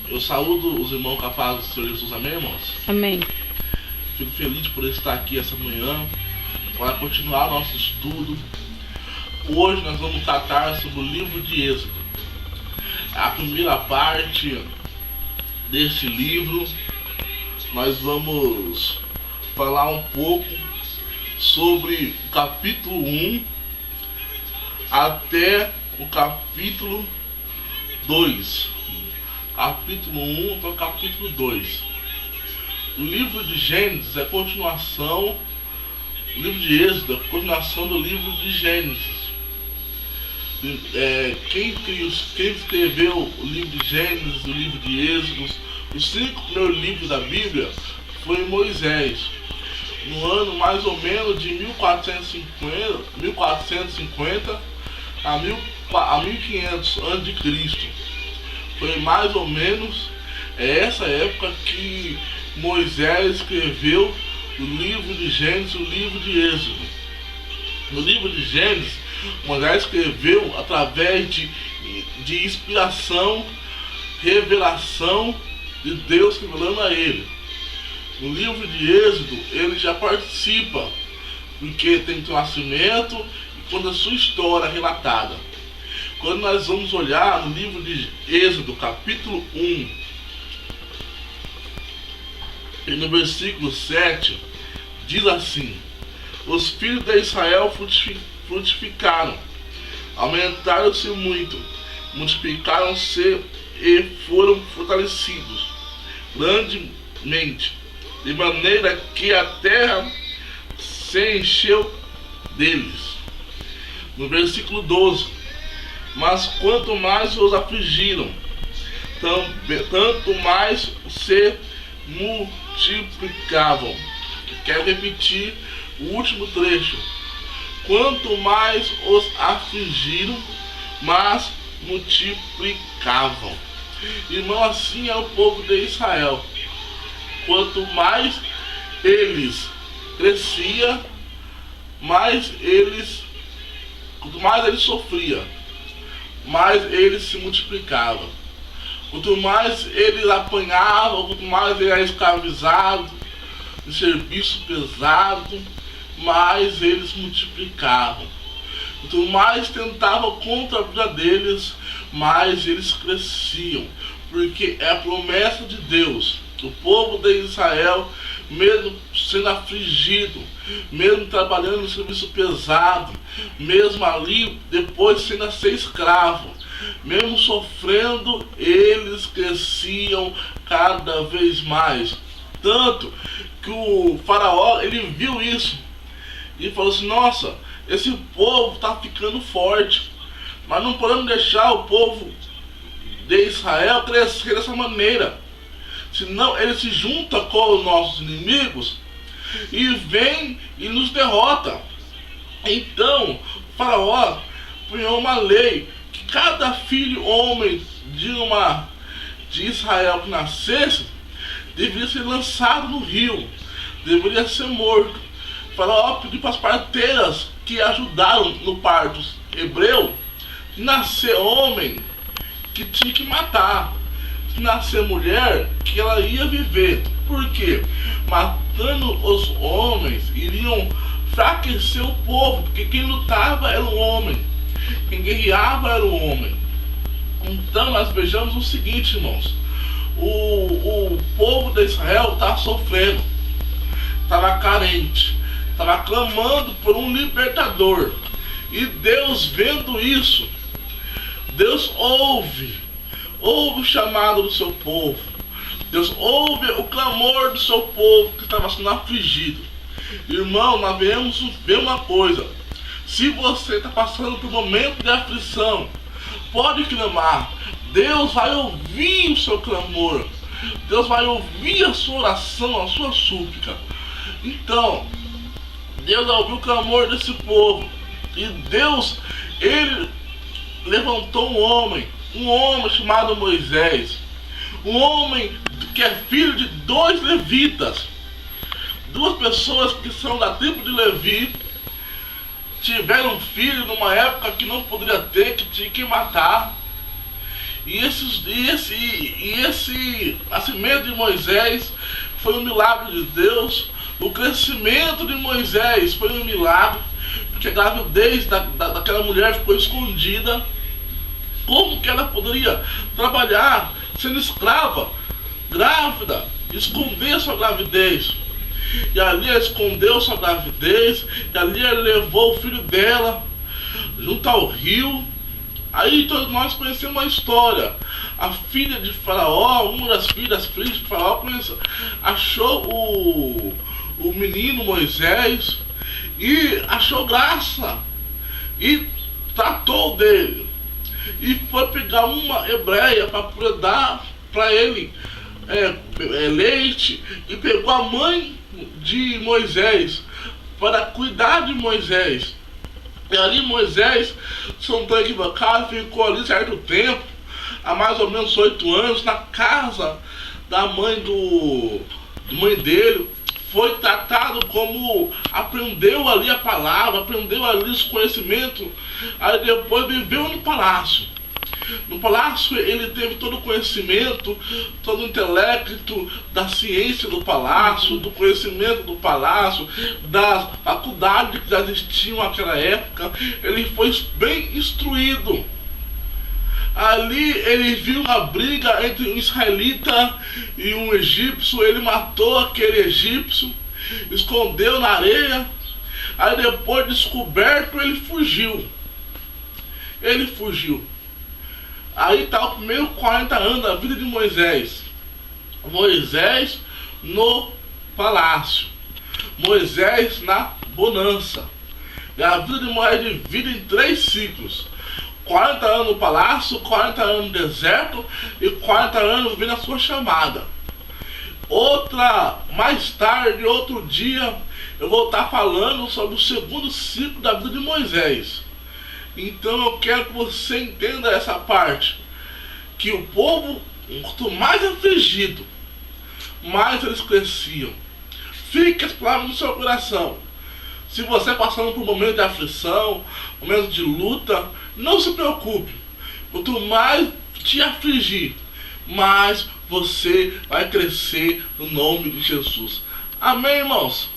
Eu saúdo os irmãos capazes do Senhor Jesus, amém, irmãos? Amém. Fico feliz por estar aqui essa manhã para continuar nosso estudo. Hoje nós vamos tratar sobre o livro de Êxodo. A primeira parte deste livro, nós vamos falar um pouco sobre o capítulo 1 até o capítulo 2. Capítulo 1 até o capítulo 2. O livro de Gênesis é a continuação, o livro de Êxodo é a continuação do livro de Gênesis. Quem escreveu o livro de Gênesis, o livro de Êxodo, os 5 primeiros livros da Bíblia, foi Moisés. No ano mais ou menos de 1450 a 1500 a.C. Foi mais ou menos essa época que Moisés escreveu o livro de Gênesis, o livro de Êxodo. No livro de Gênesis, Moisés escreveu através de inspiração, revelação de Deus revelando a ele. No livro de Êxodo, ele já participa, porque tem seu nascimento e quando a sua história é relatada. Quando nós vamos olhar no livro de Êxodo, capítulo 1, e no versículo 7, diz assim: os filhos de Israel frutificaram, aumentaram-se muito, multiplicaram-se e foram fortalecidos grandemente, de maneira que a terra se encheu deles. No versículo 12, mas quanto mais os afligiram, tanto mais se multiplicavam. Quero repetir o último trecho. Quanto mais os afligiram, mais multiplicavam. Irmão, assim é o povo de Israel. Quanto mais eles cresciam, quanto mais eles sofriam, mais eles se multiplicavam. Quanto mais eles apanhavam, quanto mais eles eram escravizados, de serviço pesado, mais eles multiplicavam. Quanto mais tentavam contra a vida deles, mais eles cresciam. Porque é a promessa de Deus. O povo de Israel, mesmo sendo afligido, mesmo trabalhando no serviço pesado, mesmo ali depois sendo a ser escravo, mesmo sofrendo, eles cresciam cada vez mais. Tanto que o faraó, ele viu isso e falou assim: nossa, esse povo está ficando forte, mas não podemos deixar o povo de Israel crescer dessa maneira, senão ele se junta com os nossos inimigos e vem e nos derrota. Então o faraó punhou uma lei que cada filho homem de Israel que nascesse deveria ser lançado no rio, deveria ser morto. O faraó pediu para as parteiras que ajudaram no parto hebreu: se nascer homem, que tinha que matar; se nascer mulher, que ela ia viver. Por quê? Matando os homens iriam enfraquecer o povo, porque quem lutava era o homem, quem guerreava era o homem. Então nós vejamos o seguinte, irmãos: o povo de Israel estava sofrendo, estava carente, estava clamando por um libertador. E Deus, vendo isso, Deus ouve o chamado do seu povo. Deus ouve o clamor do seu povo que estava sendo afligido. Irmão, nós devemos ver uma coisa: se você está passando por um momento de aflição, pode clamar. Deus vai ouvir o seu clamor. Deus vai ouvir a sua oração, a sua súplica. Então, Deus ouviu o clamor desse povo. E Deus, ele levantou um homem chamado Moisés. Um homem que é filho de 2 levitas. 2 pessoas que são da tribo de Levi. Tiveram um filho numa época que não poderia ter, que tinha que matar. esse nascimento de Moisés foi um milagre de Deus. O crescimento de Moisés foi um milagre, porque a gravidez daquela mulher ficou escondida. Como que ela poderia trabalhar sendo escrava, grávida, esconder sua gravidez? E ali ela escondeu sua gravidez, e ali ela levou o filho dela junto ao rio. Aí todos nós conhecemos a história. A filha de Faraó, uma das filhas de Faraó, achou o menino Moisés e achou graça e tratou dele. E foi pegar uma hebreia para poder dar para ele leite, e pegou a mãe de Moisés para cuidar de Moisés. E ali Moisés, se não estou equivocado, ficou ali certo tempo, há mais ou menos 8 anos, na casa da mãe mãe dele. Foi tratado como aprendeu ali a palavra, aprendeu ali os conhecimentos. Aí depois viveu no palácio. No palácio ele teve todo o conhecimento, todo o intelecto da ciência do palácio, do conhecimento do palácio, das faculdades que já existiam naquela época. Ele foi bem instruído. Ali ele viu uma briga entre um israelita e um egípcio. Ele matou aquele egípcio, escondeu na areia. Aí depois descoberto, ele fugiu. Aí está o primeiro 40 anos da vida de Moisés. Moisés no palácio, Moisés na bonança. E a vida de Moisés é dividida em 3 ciclos: 40 anos no palácio, 40 anos no deserto e 40 anos vivendo a sua chamada. Mais tarde, outro dia, eu vou estar falando sobre o segundo ciclo da vida de Moisés. Então eu quero que você entenda essa parte, que o povo, quanto mais afligido, mais eles cresciam. Fique as palavras no seu coração. Se você passando por um momento de aflição, momento de luta, não se preocupe. Quanto mais te afligir, mais você vai crescer no nome de Jesus. Amém, irmãos?